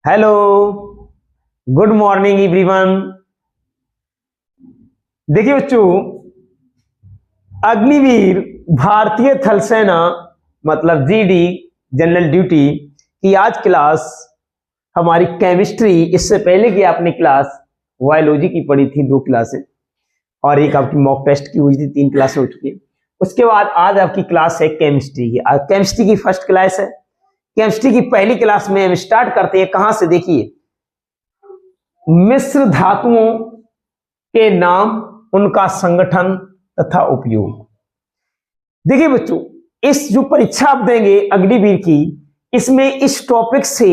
Hello, good morning everyone. देखिए बच्चों, अग्निवीर भारतीय थल सेना मतलब जीडी जनरल ड्यूटी की आज क्लास हमारी केमिस्ट्री। इससे पहले की आपने क्लास बायोलॉजी की पढ़ी थी, 2 क्लासें, और एक आपकी मॉक टेस्ट की हुई थी, 3 क्लासें हो चुकी है। उसके बाद आज आपकी क्लास है केमिस्ट्री की। आज केमिस्ट्री की फर्स्ट क्लास है। केमिस्ट्री की पहली क्लास में हम स्टार्ट करते हैं कहां से? देखिए, मिश्र धातुओं के नाम, उनका संगठन तथा उपयोग। देखिए बच्चों, इस जो परीक्षा आप देंगे अग्निवीर की, इसमें इस टॉपिक से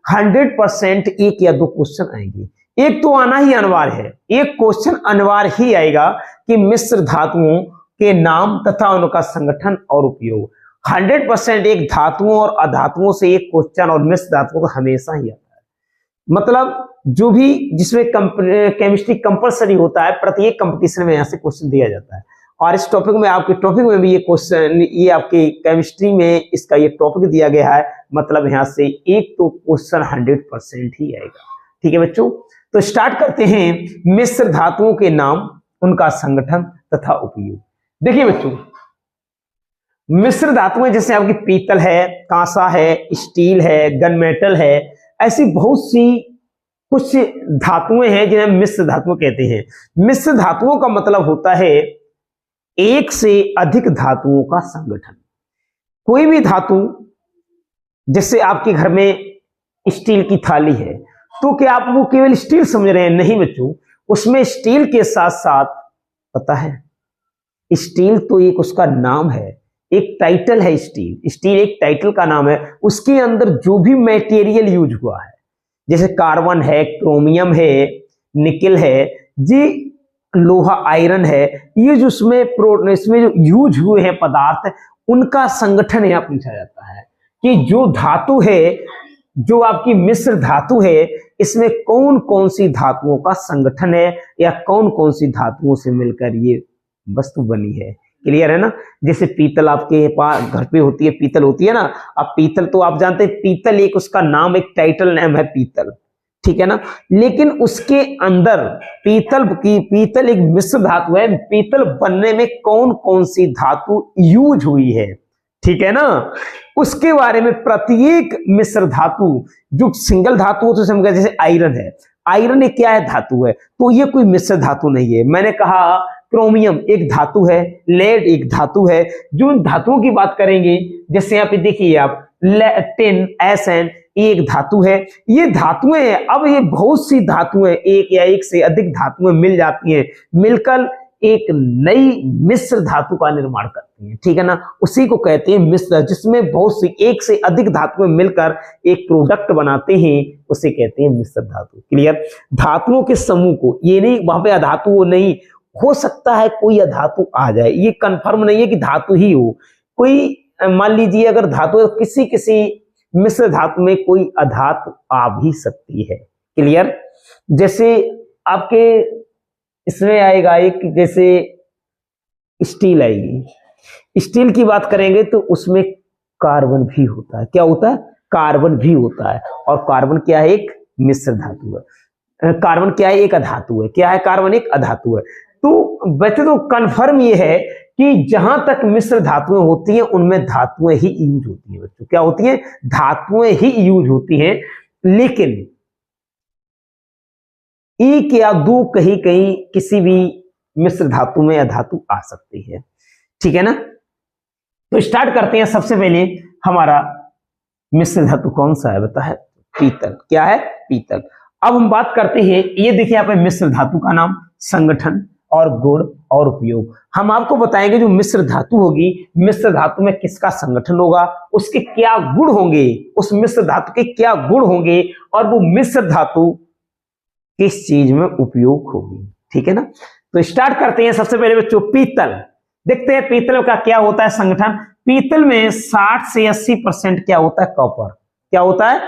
100% 1 या 2 क्वेश्चन आएंगे। एक तो आना ही अनिवार्य है, एक क्वेश्चन अनिवार्य ही आएगा कि मिश्र धातुओं के नाम तथा उनका संगठन और उपयोग। 100% एक धातुओं और अधातुओं से एक क्वेश्चन, और मिश्र धातुओं का हमेशा ही आता है। मतलब जो भी जिसमें केमिस्ट्री कंपलसरी होता है, प्रत्येक कंपटीशन में यहां से क्वेश्चन दिया जाता है। और इस टॉपिक में, आपके टॉपिक में भी ये क्वेश्चन, ये आपके केमिस्ट्री में इसका ये टॉपिक दिया गया है। मतलब यहां से एक तो क्वेश्चन 100% ही आएगा। ठीक है बच्चों, तो स्टार्ट करते हैं। मिश्र धातुओं के नाम, उनका संगठन तथा उपयोग। देखिए बच्चों, मिश्र धातुएं जैसे आपकी पीतल है, कांसा है, स्टील है, गन मेटल है, ऐसी बहुत सी कुछ धातुएं हैं जिन्हें मिश्र धातुएं कहते हैं। मिश्र धातुओं का मतलब होता है एक से अधिक धातुओं का संगठन। कोई भी धातु, जैसे आपके घर में स्टील की थाली है, तो क्या आप वो केवल स्टील समझ रहे हैं? नहीं बच्चों, उसमें स्टील के साथ साथ, पता है, स्टील तो एक उसका नाम है, एक टाइटल है। स्टील एक टाइटल का नाम है। उसके अंदर जो भी मटेरियल यूज हुआ है, जैसे कार्बन है, क्रोमियम है, निकेल है, जी लोहा, आयरन है, ये जो इसमें जो यूज हुए हैं पदार्थ, उनका संगठन यहां पूछा जाता है कि जो धातु है, जो आपकी मिश्र धातु है, इसमें कौन कौन सी धातुओं का संगठन है, या कौन कौन सी धातुओं से मिलकर ये वस्तु बनी है। क्लियर है ना? जैसे पीतल आपके पास घर पे होती है, पीतल होती है ना। अब पीतल तो आप जानते हैं, पीतल एक उसका नाम, एक टाइटल नेम है पीतल, ठीक है ना। लेकिन उसके अंदर पीतल एक मिश्र धातु है। पीतल बनने में कौन कौन सी धातु यूज हुई है, ठीक है ना, उसके बारे में प्रत्येक मिश्र धातु, जो सिंगल धातु हो तो समझ, जैसे आयरन है, आयरन एक क्या है? धातु है, तो ये कोई मिश्र धातु नहीं है। मैंने कहा क्रोमियम एक धातु है, लेड एक धातु है। जो धातुओं की बात करेंगे, जैसे यहाँ पे देखिए आप, टिन, SN, ये एक धातु है। ये धातुएं हैं। अब ये बहुत सी धातुएं, एक या एक से अधिक धातुएं मिल जाती हैं, मिलकर एक नई मिश्र धातु का निर्माण करती हैं, ठीक है ना। उसी को कहते हैं मिश्र, जिसमें बहुत सी, एक से अधिक धातुएं मिलकर एक प्रोडक्ट बनाते हैं, उसे कहते हैं मिश्र धातु। क्लियर? धातुओं के समूह को, ये नहीं वहां पे अधातु वो नहीं हो सकता है, कोई अधातु आ जाए, ये कंफर्म नहीं है कि धातु ही हो। कोई मान लीजिए अगर धातु, किसी किसी मिश्र धातु में कोई अधातु आ भी सकती है। क्लियर? जैसे आपके इसमें आएगा एक, जैसे स्टील आएगी, स्टील की बात करेंगे तो उसमें कार्बन भी होता है। क्या होता है? कार्बन भी होता है। और कार्बन क्या है? एक मिश्र धातु है। कार्बन क्या है? एक अधातु है। क्या है? कार्बन एक अधातु है। तो वैसे तो कंफर्म ये है कि जहां तक मिश्र धातुएं होती हैं, उनमें धातुएं ही यूज होती हैं बच्चों। क्या होती हैं? धातुएं ही यूज होती हैं। लेकिन एक या 2 कहीं कहीं किसी भी मिश्र धातु में अधातु आ सकती है, ठीक है ना। तो स्टार्ट करते हैं। सबसे पहले हमारा मिश्र धातु कौन सा है? बता है पीतल। क्या है? पीतल। अब हम बात करते हैं, ये देखिए यहाँ पे मिश्र धातु का नाम, संगठन और गुण और उपयोग। हम आपको बताएंगे जो मिश्र धातु होगी, मिश्र धातु में किसका संगठन होगा, उसके क्या गुण होंगे, उस मिश्र धातु के क्या गुण होंगे, और वो मिश्र धातु किस चीज में उपयोग होगी, ठीक है ना। तो स्टार्ट करते हैं। सबसे पहले बच्चों पीतल देखते हैं, पीतल का क्या होता है संगठन। पीतल में 60 से 80% क्या होता है? कॉपर। क्या होता है?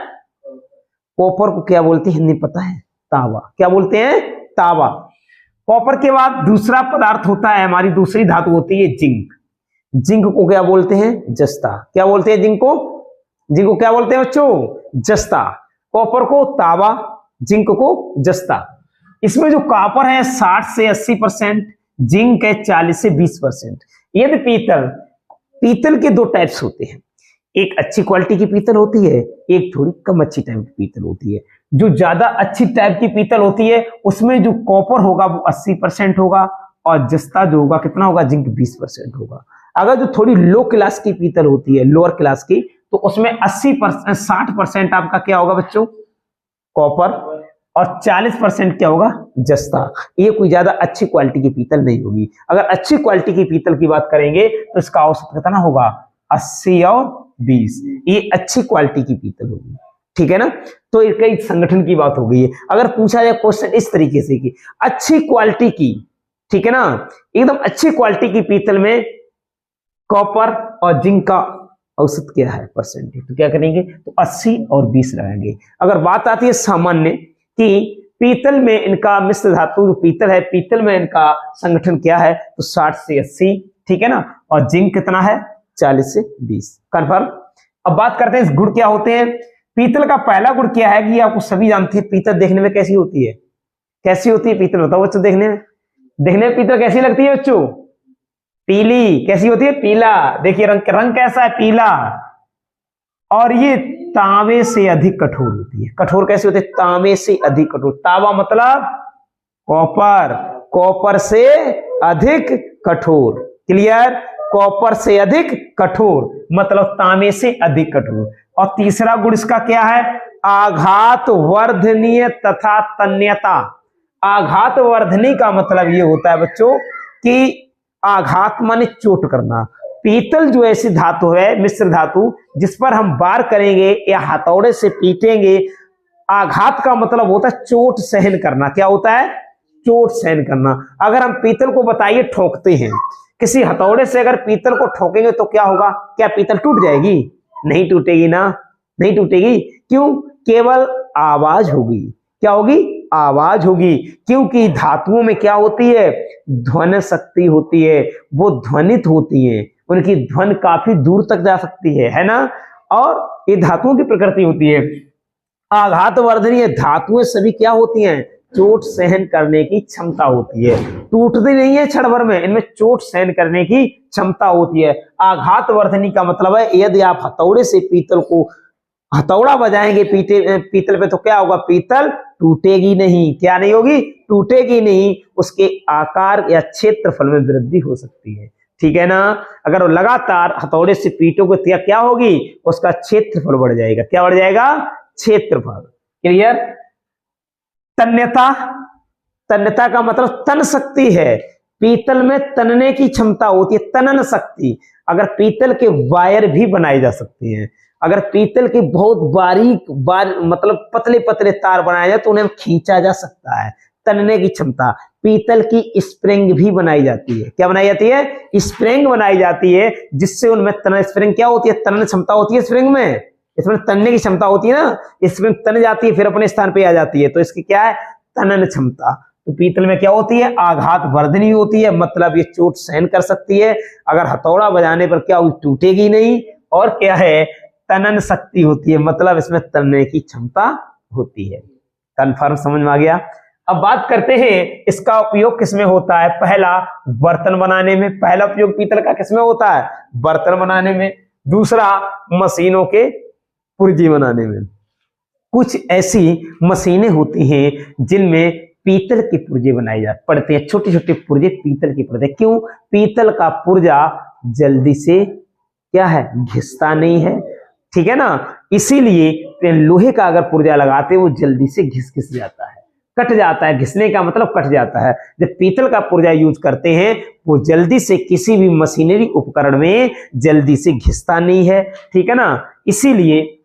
कॉपर को क्या बोलते हैं हिंदी पता है? तांबा। क्या बोलते हैं? तांबा। कॉपर के बाद दूसरा पदार्थ होता है, हमारी दूसरी धातु होती है जिंक। जिंक को क्या बोलते हैं? जस्ता। क्या बोलते हैं जिंक को? जिंक को क्या बोलते हैं बच्चों? जस्ता। कॉपर को तांबा, जिंक को जस्ता। इसमें जो कॉपर है 60 से 80%, जिंक है 40 से 20%। यदि पीतल के दो टाइप्स होते हैं, एक अच्छी क्वालिटी की पीतल होती है, एक थोड़ी कम अच्छी टाइप की पीतल होती है। जो ज्यादा अच्छी टाइप की पीतल होती है उसमें जो कॉपर होगा वो 80% होगा, और जस्ता जो होगा कितना होगा? जिंक 20% होगा। अगर जो थोड़ी लो क्लास की पीतल होती है, लोअर क्लास की, तो उसमें 60% आपका क्या होगा बच्चों? कॉपर, और 40% क्या होगा? जस्ता। ये कोई ज्यादा अच्छी क्वालिटी की पीतल नहीं होगी। अगर अच्छी क्वालिटी की पीतल की बात करेंगे तो इसका औसत कितना होगा? 80 और 20। ये अच्छी क्वालिटी की पीतल होगी, ठीक है ना। तो एक संगठन की बात हो गई है। अगर पूछा जाए क्वेश्चन इस तरीके से कि अच्छी क्वालिटी की, ठीक है ना, एकदम अच्छी क्वालिटी की पीतल में कॉपर और जिंक का औसत क्या है परसेंटेज, तो क्या करेंगे? तो 80 और 20 लगाएंगे। अगर बात आती है सामान्य कि पीतल में इनका मिश्र धातु जो पीतल है, पीतल में इनका संगठन क्या है, तो 60 से 80, ठीक है ना, और जिंक कितना है? 40 से 20। कंफर्म। अब बात करते हैं इस गुण क्या होते हैं। पीतल का पहला गुण क्या है कि आपको सभी जानते हैं, पीतल देखने में कैसी होती है? कैसी होती है पीतल? बताओ बच्चों, देखने में पीतल कैसी लगती है बच्चों? पीली। कैसी होती है? पीला। देखिए रंग कैसा है? पीला। और ये तांबे से अधिक कठोर होती है। कठोर कैसे होते हैं? तांबे से अधिक कठोर। तांबा मतलब कॉपर, कॉपर से अधिक कठोर। क्लियर? कॉपर से अधिक कठोर मतलब तांबे से अधिक कठोर। और तीसरा गुण इसका क्या है? आघात वर्धनीय तथा तन्यता। आघात वर्धनी का मतलब ये होता है बच्चों कि आघात माने चोट करना। पीतल जो ऐसी धातु है, मिश्र धातु, जिस पर हम वार करेंगे या हथौड़े से पीटेंगे, आघात का मतलब होता है चोट सहन करना। क्या होता है? चोट सहन करना। अगर हम पीतल को बताइए ठोकते हैं, किसी हथौड़े से अगर पीतल को ठोकेंगे तो क्या होगा? क्या पीतल टूट जाएगी? नहीं टूटेगी ना, नहीं टूटेगी। क्यों? केवल आवाज होगी। क्या होगी? आवाज होगी। क्योंकि धातुओं में क्या होती है? ध्वनि शक्ति होती है, वो ध्वनित होती है, उनकी ध्वनि काफी दूर तक जा सकती है ना। और ये धातुओं की प्रकृति होती है। आघात वर्धनीय धातुएं सभी क्या होती हैं? चोट सहन करने की क्षमता होती है। टूटती नहीं है क्षण भर में, इनमें चोट सहन करने की क्षमता होती है। आघात वर्धनी का मतलब है यदि आप हथौड़े से पीतल को हथौड़ा बजाएंगे पीतल पे तो क्या होगा? पीतल टूटेगी नहीं। क्या नहीं होगी? टूटेगी नहीं। उसके आकार या क्षेत्रफल में वृद्धि हो सकती है, ठीक है ना। अगर लगातार हथौड़े से पीटोगे तो क्या होगी? उसका क्षेत्रफल बढ़ जाएगा। क्या बढ़ जाएगा? क्षेत्रफल। क्लियर? तन्यता। तन्यता का मतलब तन सकती है। पीतल में तनने की क्षमता होती है, तनन शक्ति। अगर पीतल के वायर भी बनाए जा सकते हैं, अगर पीतल के बहुत बारीक मतलब पतले पतले तार बनाए जाए तो उन्हें खींचा जा सकता है। तनने की क्षमता। पीतल की स्प्रिंग भी बनाई जाती है। क्या बनाई जाती है? स्प्रिंग बनाई जाती है, जिससे उनमें तन स्प्रिंग क्या होती है? तनन क्षमता होती है स्प्रिंग में। इसमें तनने की क्षमता होती है ना, स्प्रिंग तन जाती है फिर अपने स्थान पे आ जाती है, तो इसकी क्या है? तनन क्षमता। तो पीतल में क्या होती है? आघात वर्धनी होती है, मतलब ये चोट सहन कर सकती है। अगर हथौड़ा बजाने पर क्या होगी? टूटेगी नहीं। और क्या है? तनन शक्ति होती है, मतलब इसमें तनने की क्षमता होती है। कन्फर्म? समझ में आ गया। अब बात करते हैं इसका उपयोग किसमें होता है। पहला, बर्तन बनाने में। पहला उपयोग पीतल का किसमें होता है? बर्तन बनाने में। दूसरा, मशीनों के पुर्जे बनाने में। कुछ ऐसी मशीनें होती हैं जिनमें पीतल के पुर्जे बनाए पड़ते हैं, छोटे छोटे पुर्जे पीतल के पड़ते हैं। क्यों? पीतल का पुर्जा जल्दी से क्या है? घिसता नहीं है, ठीक है ना। इसीलिए लोहे का अगर पुर्जा लगाते वो जल्दी से घिस जाता है, कट जाता है। घिसने का मतलब कट जाता है। जब पीतल का पुर्जा यूज करते हैं वो जल्दी से किसी भी मशीनरी उपकरण में जल्दी से घिसता नहीं है, ठीक है ना। इसीलिए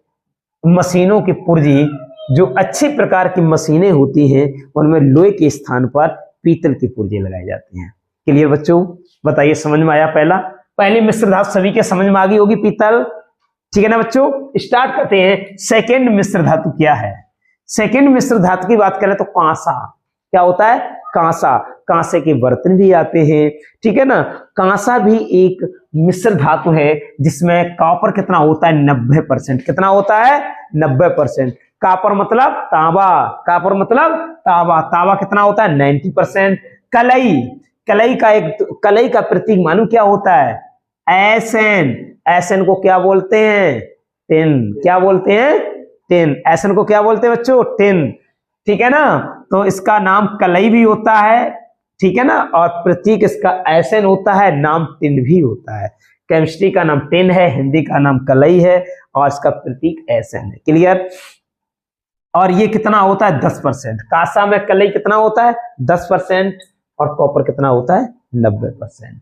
मशीनों के पुर्जे, जो अच्छी प्रकार की मशीनें होती हैं, उनमें लोहे के स्थान पर पीतल के पुर्जे लगाए जाते हैं। क्लियर बच्चों? बताइए, समझ में आया? पहली मिश्र धातु सभी के समझ में आ गई होगी, पीतल, ठीक है ना बच्चों। स्टार्ट करते हैं। सेकेंड मिश्र धातु क्या है? सेकेंड मिश्र धातु की बात करें तो कांसा। क्या होता है? कांसा। कांसे के बर्तन भी आते हैं, ठीक है ना। कांसा भी एक मिश्र धातु है जिसमें कॉपर कितना होता है 90%। कितना होता है 90%। कॉपर मतलब तांबा, कॉपर मतलब तांबा, तांबा कितना होता है 90%। कलई, कलई का प्रतीक मालूम क्या होता है एसएन। एसएन को क्या बोलते हैं टिन। क्या बोलते हैं टिन। एसएन को क्या बोलते हैं बच्चों टिन। ठीक है ना, तो इसका नाम कलई भी होता है, ठीक है ना, और प्रतीक इसका एसएन होता है, नाम टिन भी होता है। केमिस्ट्री का नाम टिन है, हिंदी का नाम कलई है और इसका प्रतीक एसएन है। क्लियर। और ये कितना होता है 10%। कांसा में कलई कितना होता है 10% और कॉपर कितना होता है 90%।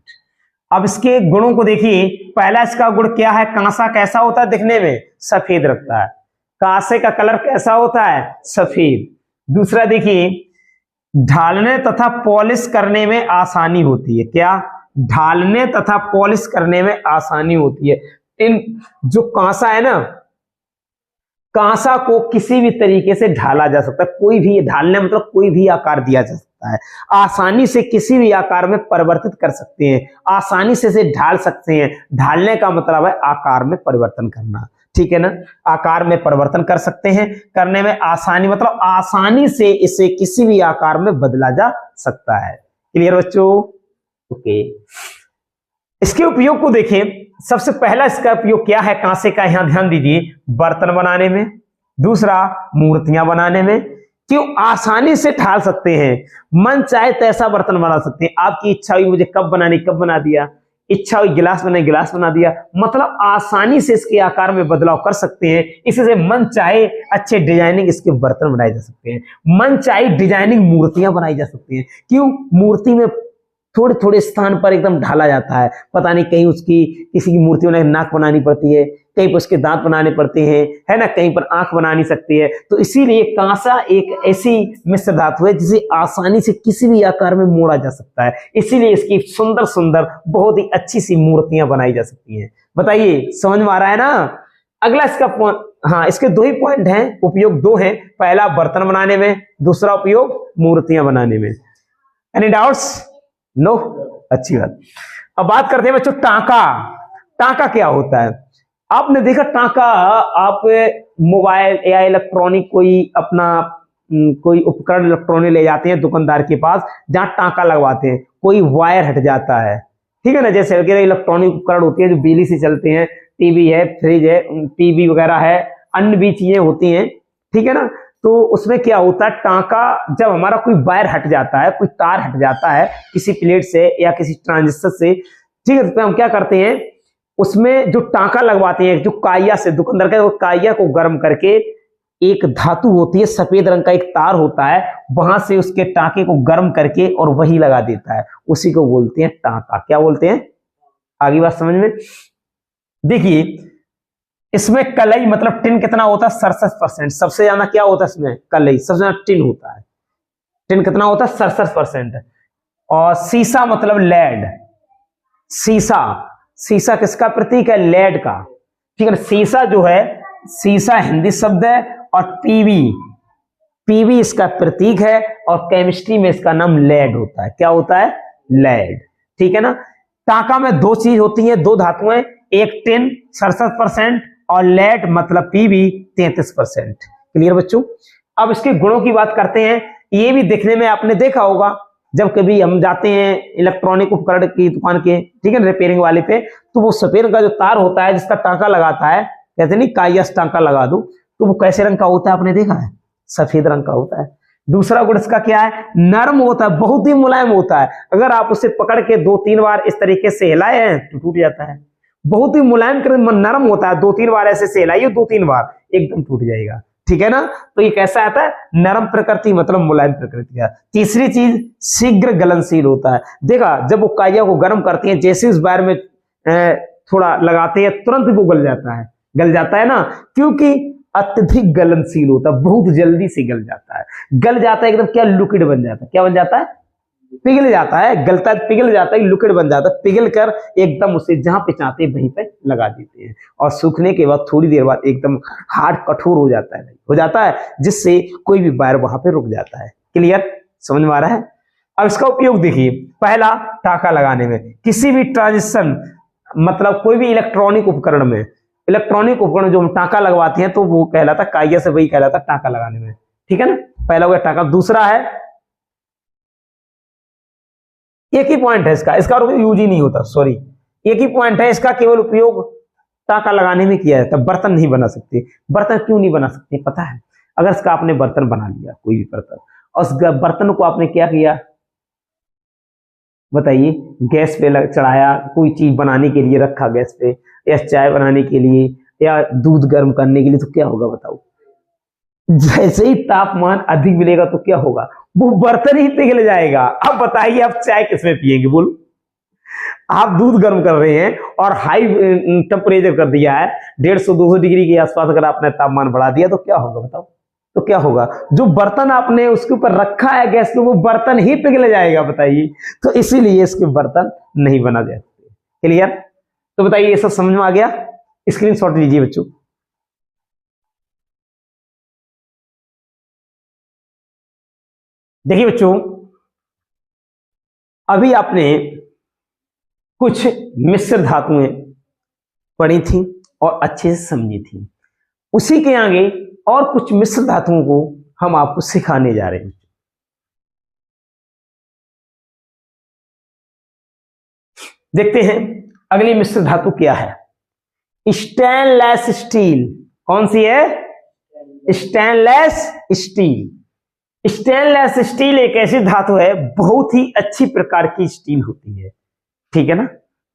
अब इसके गुणों को देखिए। पहला इसका गुण क्या है, कांसा कैसा होता है दिखने में सफेद रखता है। कांसे का कलर कैसा होता है सफेद। दूसरा देखिए ढालने तथा पॉलिश करने में आसानी होती है। क्या, ढालने तथा पॉलिश करने में आसानी होती है। इन जो कांसा है ना, कांसा को किसी भी तरीके से ढाला जा सकता है, कोई भी, ढालने मतलब कोई भी आकार दिया जा सकता है, आसानी से किसी भी आकार में परिवर्तित कर सकते हैं, आसानी से इसे ढाल सकते हैं। ढालने का मतलब है आकार में परिवर्तन करना, ठीक है ना, आकार में परिवर्तन कर सकते हैं। करने में आसानी मतलब आसानी से इसे किसी भी आकार में बदला जा सकता है। क्लियर बच्चों। ओके, इसके उपयोग को देखें। सबसे पहला इसका उपयोग क्या है कांसे का, यहां ध्यान दीजिए, बर्तन बनाने में। दूसरा मूर्तियां बनाने में। क्यों, आसानी से ढाल सकते हैं, मन चाहे तैसा बर्तन बना सकते हैं। आपकी इच्छा हुई मुझे कप बनानी, कप बना दिया, इच्छा हुई गिलास बनाए, गिलास बना दिया। मतलब आसानी से इसके आकार में बदलाव कर सकते हैं। इससे मन चाहे अच्छे डिजाइनिंग इसके बर्तन बनाए जा सकते हैं, मन चाहे डिजाइनिंग मूर्तियां बनाई जा सकती हैं। क्यों, मूर्ति में थोड़े थोड़े स्थान पर एकदम ढाला जाता है। पता नहीं कहीं उसकी किसी की मूर्ति में नाक बनानी पड़ती है, कहीं पर उसके दांत बनाने पड़ते हैं, है ना, कहीं पर आंख बनानी सकती है। तो इसीलिए कांसा एक ऐसी मिश्र धातु है जिसे आसानी से किसी भी आकार में मोड़ा जा सकता है। इसीलिए इसकी सुंदर सुंदर बहुत ही अच्छी सी मूर्तियां बनाई जा सकती हैं। बताइए समझ में आ रहा है ना। अगला इसका पॉइंट, हाँ इसके दो ही पॉइंट हैं, उपयोग दो हैं। पहला बर्तन बनाने में, दूसरा उपयोग मूर्तियां बनाने में। Any doubts? नो, अच्छी बात। अब बात करते हैं बच्चों टांका। टांका क्या होता है? आपने देखा टांका, आप मोबाइल या इलेक्ट्रॉनिक कोई अपना कोई उपकरण इलेक्ट्रॉनिक ले जाते हैं दुकानदार के पास, जहां टांका लगवाते हैं, कोई वायर हट जाता है, ठीक है ना। जैसे इलेक्ट्रॉनिक उपकरण होती है जो बिजली से चलते हैं, टीवी है, फ्रिज है, टीवी वगैरह है, अन्य भी चीजें होती हैं, ठीक है ना। तो उसमें क्या होता है, टांका जब हमारा कोई वायर हट जाता है, कोई तार हट जाता है किसी प्लेट से या किसी ट्रांजिस्टर से, ठीक है, तो हम क्या करते हैं, उसमें जो टांका लगवाते हैं, जो काइया से दुकानदार का काइया को गर्म करके, एक धातु होती है सफेद रंग का एक तार होता है, वहां से उसके टांके को गर्म करके और वही लगा देता है, उसी को बोलते हैं टांका। क्या बोलते हैं, आगे बात समझ में। देखिए इसमें कलई मतलब टिन कितना होता है 67%। सबसे ज्यादा क्या होता है इसमें, कलई, सबसे ज्यादा टिन होता है। टिन कितना होता है 67%। और सीसा मतलब लेड। सीसा, सीसा किसका प्रतीक है, लेड का, ठीक है ना। सीसा जो है, सीसा हिंदी शब्द है और पीवी, पीवी इसका प्रतीक है और केमिस्ट्री में इसका नाम लेड होता है। क्या होता है, लेड, ठीक है ना। टांका में दो चीज होती है, दो धातुएं, एक टिन 67% और लेड मतलब पीवी 33%। क्लियर बच्चों। अब इसके गुणों की बात करते हैं। ये भी देखने में आपने देखा होगा, जब कभी हम जाते हैं इलेक्ट्रॉनिक उपकरण की दुकान के, ठीक है, रिपेयरिंग वाले पे, तो वो सफेद का जो तार होता है जिसका टांका लगाता है, कहते नहीं काइयस टांका लगा दो, तो वो कैसे रंग का होता है, आपने देखा है, सफेद रंग का होता है। दूसरा गुण इसका क्या है, नरम होता है, बहुत ही मुलायम होता है। अगर आप उसे पकड़ के 2-3 बार इस तरीके से हिलाए हैं तो टूट जाता है। बहुत ही मुलायम नरम होता है, 2-3 बार ऐसे से हिलाइए, 2-3 बार एकदम टूट जाएगा, ठीक है ना। तो ये कैसा आता है, नरम प्रकृति मतलब मुलायम प्रकृति का। तीसरी चीज शीघ्र गलनशील होता है। देखा, जब वो काइया को गर्म करती है, जैसे उस वायर में थोड़ा लगाते हैं तुरंत वो गल जाता है ना, क्योंकि अत्यधिक गलनशील होता है, बहुत जल्दी से गल जाता है। गल जाता है एकदम, क्या लिक्विड बन जाता है, क्या बन जाता है, पिघल जाता है, गलता है, पिघल जाता है, लिक्विड बन जाता है, पिघल कर एकदम उसे जहां पे चाहते हैं वहीं पे लगा देते हैं, और सूखने के बाद थोड़ी देर बाद एकदम हार्ड कठोर हो जाता है, जिससे कोई भी वायर वहां पे रुक जाता है। क्लियर, समझ में आ रहा है। अब इसका उपयोग देखिए, पहला टांका लगाने में, किसी भी ट्रांजिशन मतलब कोई भी इलेक्ट्रॉनिक उपकरण में, इलेक्ट्रॉनिक उपकरण जो हम टाँका लगवाते हैं तो वो कहलाता काइया से, वही कहलाता टाँका लगाने में, ठीक है ना। पहला हो गया टाँका। दूसरा है, एक ही पॉइंट है इसका, इसका यूज ही नहीं होता, सॉरी, एक ही पॉइंट है इसका, केवल उपयोग टाँका लगाने में किया जाता है, बर्तन नहीं बना सकते। बर्तन क्यों नहीं बना सकते पता है? अगर इसका आपने बर्तन बना लिया, कोई भी बर्तन, और उस बर्तन को आपने क्या किया बताइए, गैस पे चढ़ाया, कोई चीज बनाने के लिए रखा गैस पे, या चाय बनाने के लिए, या दूध गर्म करने के लिए, तो क्या होगा बताओ? जैसे ही तापमान अधिक मिलेगा तो क्या होगा? वो बर्तन ही पिघल जाएगा। अब बताइए आप चाय किसमें पिएंगे बोलो? आप दूध गर्म कर रहे हैं और हाई टेम्परेचर कर दिया है, 150-200 डिग्री के आसपास अगर आपने तापमान बढ़ा दिया तो क्या होगा बताओ? तो क्या होगा? जो बर्तन आपने उसके ऊपर रखा है गैस पे, वो बर्तन ही पिघल जाएगा, बताइए। तो इसीलिए इसके बर्तन नहीं बना जाते। क्लियर? तो बताइए, ये सब समझ में आ गया? स्क्रीनशॉट लीजिए बच्चों। देखिए बच्चों, अभी आपने कुछ मिश्र धातुएं पढ़ी थी और अच्छे से समझी थी। उसी के आगे और कुछ मिश्र धातुओं को हम आपको सिखाने जा रहे हैं। देखते हैं अगली मिश्र धातु क्या है। Stainless steel. कौन सी है? Stainless steel. स्टेनलेस स्टील एक ऐसी धातु है, बहुत ही अच्छी प्रकार की स्टील होती है, ठीक है ना,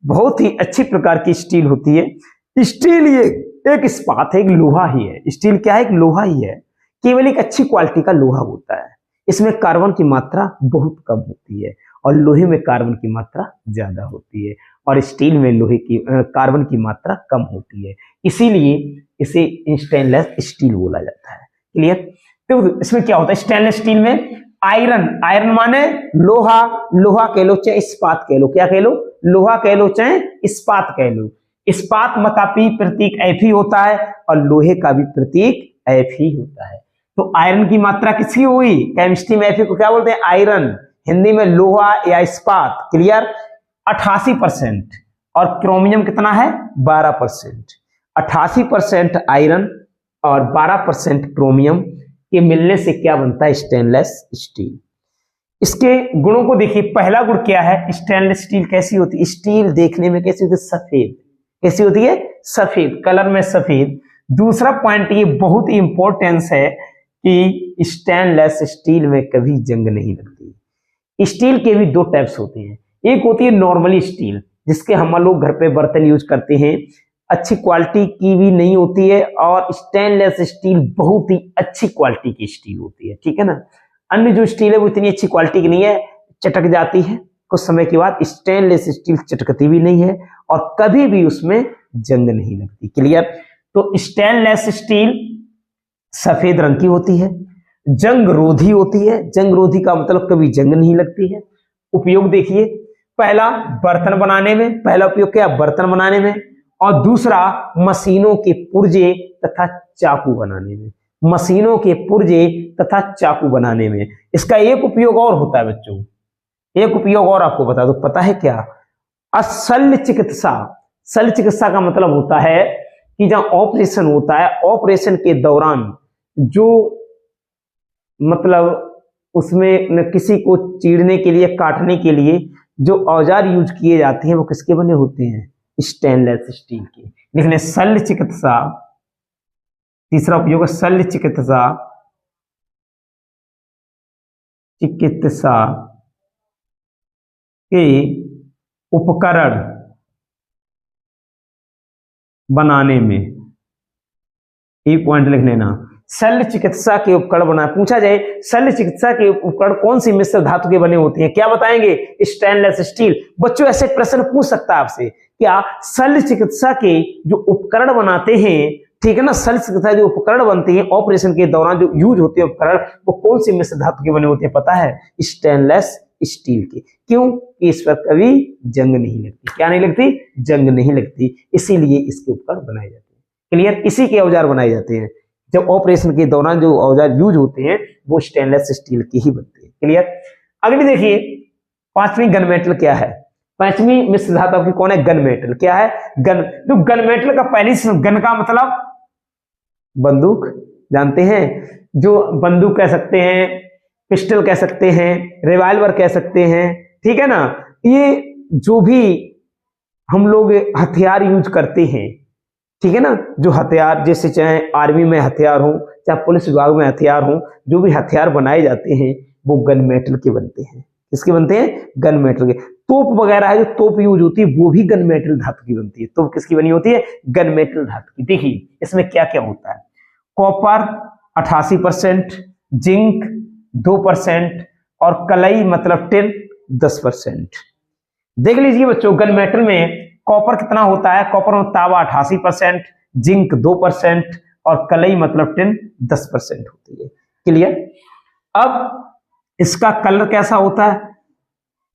बहुत ही अच्छी प्रकार की स्टील होती है। स्टील ये एक इस्पात है, एक लोहा ही है। स्टील क्या है? एक लोहा ही है, केवल एक अच्छी क्वालिटी का लोहा होता है। इसमें कार्बन की मात्रा बहुत कम होती है और लोहे में कार्बन की मात्रा ज्यादा होती है, और स्टील में लोहे की कार्बन की मात्रा कम होती है, इसीलिए इसे स्टेनलेस स्टील बोला जाता है। क्लियर? तो इसमें क्या होता है स्टेनलेस स्टील में? आयरन, आयरन माने लोहा, लोहा कह लो चाहे इस्पात कह लो, क्या कह लो? लोहा कह लो चाहे इस्पात कह लो। इस्पात का भी प्रतीक Fe होता है और लोहे का भी प्रतीक Fe होता है। तो आयरन की मात्रा किसकी हुई? केमिस्ट्री में Fe को क्या बोलते हैं? आयरन। हिंदी में लोहा या इस्पात। क्लियर? 88%। और क्रोमियम कितना है? 12%। 88% आयरन और 12% क्रोमियम के मिलने से क्या बनता है? Stainless steel. इसके गुणों को देखिए। पहला गुण क्या है? स्टेनलेस स्टील कैसी होती है? स्टील देखने में कैसी होती है? सफेद। कैसी होती है? सफेद, कलर में सफेद। दूसरा पॉइंट ये बहुत ही इंपॉर्टेंस है कि स्टेनलेस स्टील में कभी जंग नहीं लगती। स्टील के भी दो टाइप्स होते हैं। एक होती है नॉर्मली स्टील, जिसके हम लोग घर पे बर्तन यूज करते हैं, अच्छी क्वालिटी की भी नहीं होती है, और स्टेनलेस स्टील बहुत ही अच्छी क्वालिटी की स्टील होती है, ठीक है ना। अन्य जो स्टील है वो इतनी अच्छी क्वालिटी की नहीं है, चटक जाती है कुछ समय के बाद। स्टेनलेस स्टील चटकती भी नहीं है और कभी भी उसमें जंग नहीं लगती। क्लियर? तो स्टेनलेस स्टील सफेद रंग की होती है, जंग रोधी होती है। जंग रोधी का मतलब कभी जंग नहीं लगती है। उपयोग देखिए, पहला बर्तन बनाने में, पहला उपयोग क्या? बर्तन बनाने में, और दूसरा मशीनों के पुर्जे तथा चाकू बनाने में। मशीनों के पुर्जे तथा चाकू बनाने में। इसका एक उपयोग और होता है बच्चों, एक उपयोग और आपको बता दो, पता है क्या? शल्य चिकित्सा। शल्य चिकित्सा का मतलब होता है कि जहां ऑपरेशन होता है, ऑपरेशन के दौरान जो मतलब उसमें किसी को चीरने के लिए, काटने के लिए जो औजार यूज किए जाते हैं वो किसके बने होते हैं? स्टेनलेस स्टील के। लिख लें शल्य चिकित्सा। तीसरा उपयोग है शल्य चिकित्सा। चिकित्सा के उपकरण बनाने में, एक पॉइंट लिख लेना, शल्य चिकित्सा के उपकरण बना। पूछा जाए शल्य चिकित्सा के उपकरण कौन सी मिश्र धातु के बने होते हैं, क्या बताएंगे? Stainless steel. बच्चों ऐसे प्रश्न पूछ सकता है आपसे, क्या शल्य चिकित्सा के जो उपकरण बनाते हैं, ठीक है ना, शल्य चिकित्सा जो उपकरण बनते हैं ऑपरेशन के दौरान जो यूज होते हैं उपकरण, वो कौन सी मिश्र धातु के बने होते हैं पता है? स्टेनलेस स्टील के। क्यों? कि इस पर कभी जंग नहीं लगती। क्या नहीं लगती? जंग नहीं लगती, इसीलिए इसके उपकरण बनाए जाते हैं। क्लियर? इसी के औजार बनाए जाते हैं। जब ऑपरेशन के दौरान जो औजार यूज होते हैं वो स्टेनलेस स्टील के ही बनते हैं। क्लियर? अगली देखिए, पांचवी गन मेटल क्या है? पांचवी मिश्र धातु आपकी कौन है? Gun metal. क्या है? गन। जो गन मेटल का पहली गन का मतलब बंदूक, जानते हैं? जो बंदूक कह सकते हैं, पिस्टल कह सकते हैं, रिवाल्वर कह सकते हैं, ठीक है ना। ये जो भी हम लोग हथियार यूज करते हैं, ठीक है ना, जो हथियार जैसे चाहे आर्मी में हथियार हो, चाहे पुलिस विभाग में हथियार हो, जो भी हथियार बनाए जाते हैं वो गन मेटल के बनते हैं। किसके बनते हैं? गन मेटल के। तोप वगैरह है, जो तोप यूज होती है वो भी गन मेटल धातु की बनती है। तोप किसकी बनी होती है? गन मेटल धातु की। देखिए इसमें क्या क्या होता है। कॉपर 88%, जिंक 2% और कलई मतलब टिन 10%। देख लीजिए बच्चों, गन मेटल में कॉपर कितना होता है? कॉपर में तांबा 88%, जिंक 2% और कलई मतलब टिन 10% होती है। क्लियर? अब इसका कलर कैसा होता है?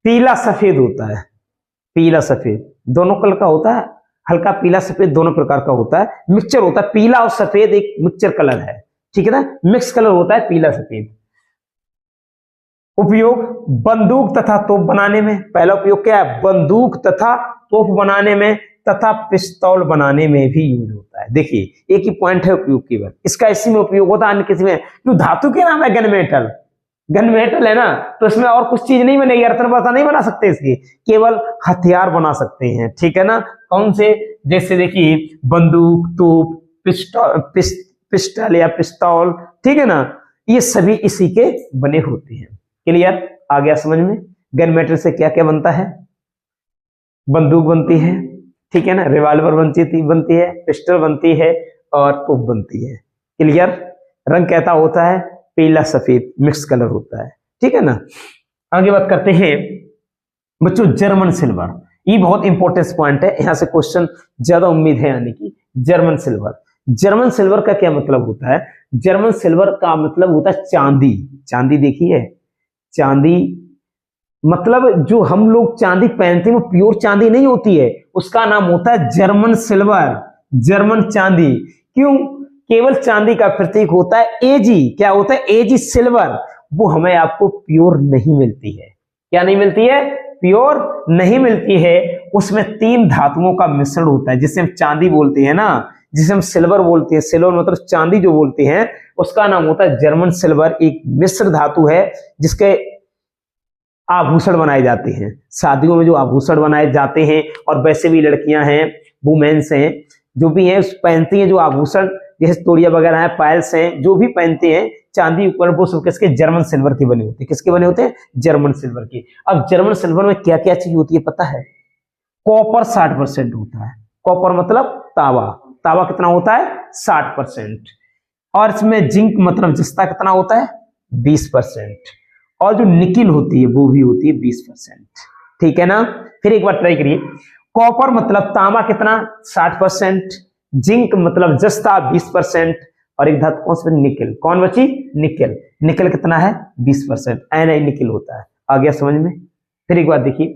पीला सफेद होता है। पीला सफेद दोनों कलर का होता है, हल्का पीला सफेद दोनों प्रकार का होता है, मिक्सचर होता है। पीला और सफेद एक मिक्सचर कलर है, ठीक है ना, मिक्स कलर होता है पीला सफेद। उपयोग बंदूक तथा तोप बनाने में। पहला उपयोग क्या है? बंदूक तथा तोप बनाने में तथा पिस्तौल बनाने में भी यूज होता है। देखिए एक ही पॉइंट है उपयोग केवल, इसका इसी में उपयोग होता है, अन्य किसी में। जो धातु के नाम है गन मेटल, गन मेटल है ना, तो इसमें और कुछ चीज नहीं बनेगी, अर्थन नहीं बना सकते इसकी, केवल हथियार बना सकते हैं, ठीक है ना। कौन से? जैसे देखिए बंदूक, तोप, पिस्टल या पिस्तौल, ठीक है ना, ये सभी इसी के बने होते हैं। क्लियर? आ गया समझ में? गन मेटल से क्या क्या बनता है? बंदूक बनती है, ठीक है ना, रिवाल्वर बनती है, पिस्टल बनती है और तोप बनती है। क्लियर? रंग कैसा होता है? पीला सफेद मिक्स कलर होता है, ठीक है ना। आगे बात करते हैं बच्चों जर्मन सिल्वर। ये बहुत इंपॉर्टेंट पॉइंट है, यहां से क्वेश्चन ज्यादा उम्मीद है आने की। German silver. जर्मन सिल्वर का क्या मतलब होता है? जर्मन सिल्वर का मतलब होता है चांदी। चांदी देखिए, चांदी मतलब जो हम लोग चांदी पहनते हैं वो प्योर चांदी नहीं होती है, उसका नाम होता है जर्मन सिल्वर, जर्मन चांदी। क्यों? केवल चांदी का प्रतीक होता है एजी। क्या होता है? AG silver. वो हमें आपको प्योर नहीं मिलती है। क्या नहीं मिलती है? प्योर नहीं मिलती है। उसमें 3 धातुओं का मिश्रण होता है, जिसे हम चांदी बोलते हैं ना, जिसे हम सिल्वर बोलते हैं। सिल्वर मतलब चांदी जो बोलते हैं, उसका नाम होता है जर्मन सिल्वर। एक मिश्र धातु है जिसके आभूषण बनाए जाते हैं। शादियों में जो आभूषण बनाए जाते हैं, और वैसे भी लड़कियां हैं, वुमेन्स हैं, जो भी हैं पहनती हैं जो आभूषण, जैसे तोड़िया वगैरह है, पायल्स हैं, जो भी पहनते हैं चांदी ऊपर, वो सब किसके? जर्मन सिल्वर के बने होते हैं। किसके बने होते हैं? जर्मन सिल्वर के। अब जर्मन सिल्वर में क्या क्या चीज होती है पता है? कॉपर 60% होता है। कॉपर मतलब तांबा। तांबा कितना होता है? 60%। और इसमें जिंक मतलब जस्ता कितना होता है? 20%। और जो निकिल होती है वो भी होती है 20%, ठीक है ना। फिर एक बार ट्राई करिए। कॉपर मतलब तांबा कितना? 60%। जिंक मतलब जस्ता 20%। और एक धातु कौन सी? निकिल। कौन बची? निकिल। निकिल कितना है? 20%। एन निकिल होता है। आ गया समझ में? फिर एक बार देखिए,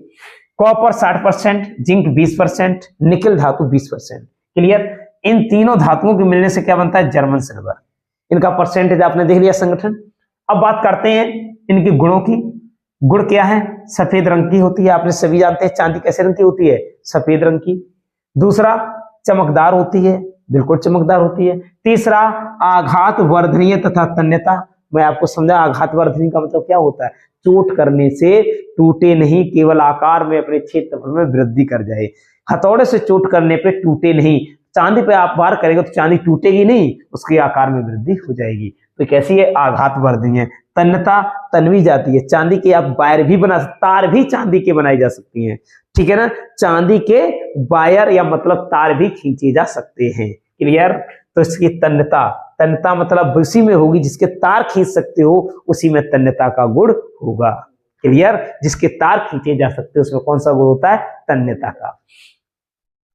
कॉपर 60%, जिंक 20%, निकिल धातु 20%। क्लियर? इन तीनों धातुओं के मिलने से क्या बनता है? German silver. इनका परसेंटेज आपने देख लिया संगठन। अब बात करते हैं इनके गुणों की। गुण क्या है? सफेद रंग की होती है, आपने सभी जानते हैं। चांदी कैसे रंग की होती है? सफेद रंग की। दूसरा, चमकदार होती है, बिल्कुल चमकदार होती है। तीसरा, आघात वर्धनीय तथा तन्यता। मैं आपको समझा आघात वर्धनीय का मतलब क्या होता है? चोट करने से टूटे नहीं, केवल आकार में अपने क्षेत्रफल में वृद्धि कर जाए। हथौड़े से चोट करने पे टूटे नहीं। चांदी पे आप वार करेंगे तो चांदी टूटेगी नहीं, उसके आकार में वृद्धि हो जाएगी। तो कैसी है? आघात वर्धनीय। तन्यता, तन्वी जाती है। चांदी के आप वायर भी बना सकते, तार भी चांदी के बनाई जा सकती हैं, ठीक है ना। चांदी के वायर या मतलब तार भी खींचे जा सकते हैं। क्लियर? तो इसकी तन्यता, तन्यता मतलब उसी में होगी जिसके तार खींच सकते हो, उसी में तन्यता का गुण होगा। क्लियर? जिसके तार खींचे जा सकते हैं उसमें कौन सा गुण होता है? तन्यता का।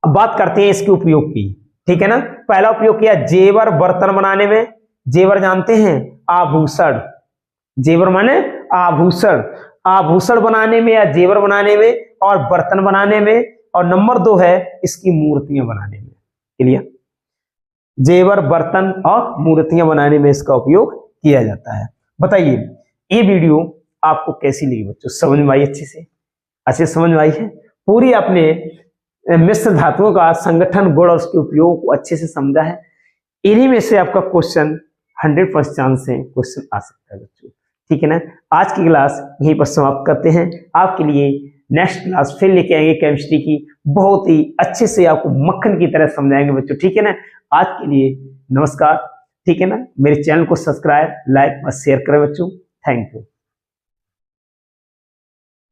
अब बात करते हैं इसके उपयोग की, ठीक है ना। पहला उपयोग किया जेवर बर्तन बनाने में। जेवर जानते हैं? आभूषण। जेवर माने आभूषण। आभूषण बनाने में या जेवर बनाने में और बर्तन बनाने में। और नंबर 2 है इसकी मूर्तियां बनाने में। क्लियर? जेवर, बर्तन और मूर्तियां बनाने में इसका उपयोग किया जाता है। बताइए ये वीडियो आपको कैसी लगी बच्चों? समझ में आई? अच्छे से समझ में आई है? पूरी अपने मिश्र धातुओं का संगठन, गुण और उसके उपयोग को अच्छे से समझा है। इन्हीं में से आपका क्वेश्चन 100% चांस से क्वेश्चन आ सकता है बच्चों, ठीक है ना। आज की क्लास यहीं पर समाप्त करते हैं। आपके लिए नेक्स्ट क्लास फिर लेके आएंगे केमिस्ट्री की, बहुत ही अच्छे से आपको मक्खन की तरह समझाएंगे बच्चों, ठीक है ना। आज के लिए नमस्कार, ठीक है ना। मेरे चैनल को सब्सक्राइब, लाइक और शेयर करें बच्चों। Thank you.